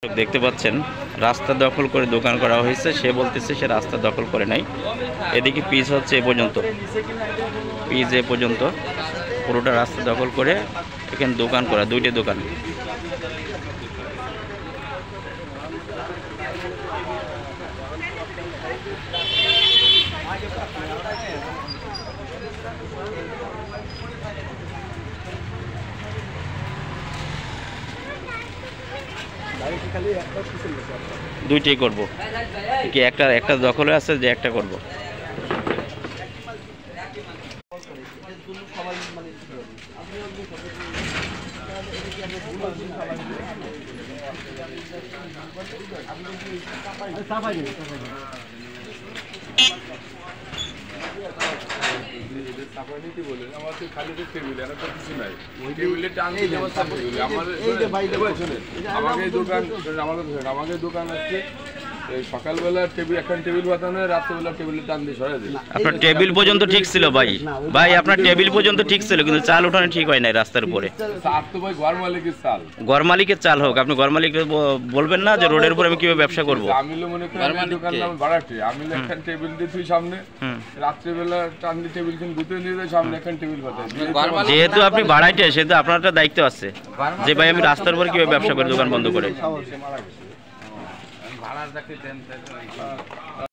দেখতে পাচ্ছেন রাস্তা দখল করে দোকান করা হয়েছে। সে বলতেছে সে রাস্তা দখল করে নাই। এদিকে পিচ হচ্ছে এ পর্যন্ত, পিচ এ পর্যন্ত পুরোটা রাস্তা দখল করে এখানে দোকান করা, দুইটা দোকান। দুইটাই করব কি, একটা দখলে আছে যে একটা করব। আমাকে দোকান আছে সকালবেলা টেবিল এখন টেবিল বাতানো, রাত্রেবেলা টেবিলের টান দিয়ে সরাই দিই। আপনার টেবিল পর্যন্ত ঠিক ছিল ভাই, ভাই আপনার টেবিল পর্যন্ত ঠিক ছিল, কিন্তু চাল ওঠানো ঠিক হয় নাই রাস্তার উপরে। চাল তো ভাই ঘর মালিকের চাল, ঘর মালিকের চাল হোক, আপনি ঘর মালিক বলবেন না যে রোডের উপরে আমি কিভাবে ব্যবসা করবো। আমি মনে করি দোকান নাম ভাড়াটে, আমি এখন টেবিল দিয়ে তুই সামনে রাত্রেবেলা টান দিয়ে টেবিল কিন্তু গুতে নিয়ে যায় সামনে এখন টেবিল পাতায়। যেহেতু আপনি ভাড়াটে সেহেতু আপনার একটা দায়িত্ব আছে যে ভাই আমি রাস্তার উপরে কিভাবে ব্যবসা করি দোকান বন্ধ করে। ভাড়া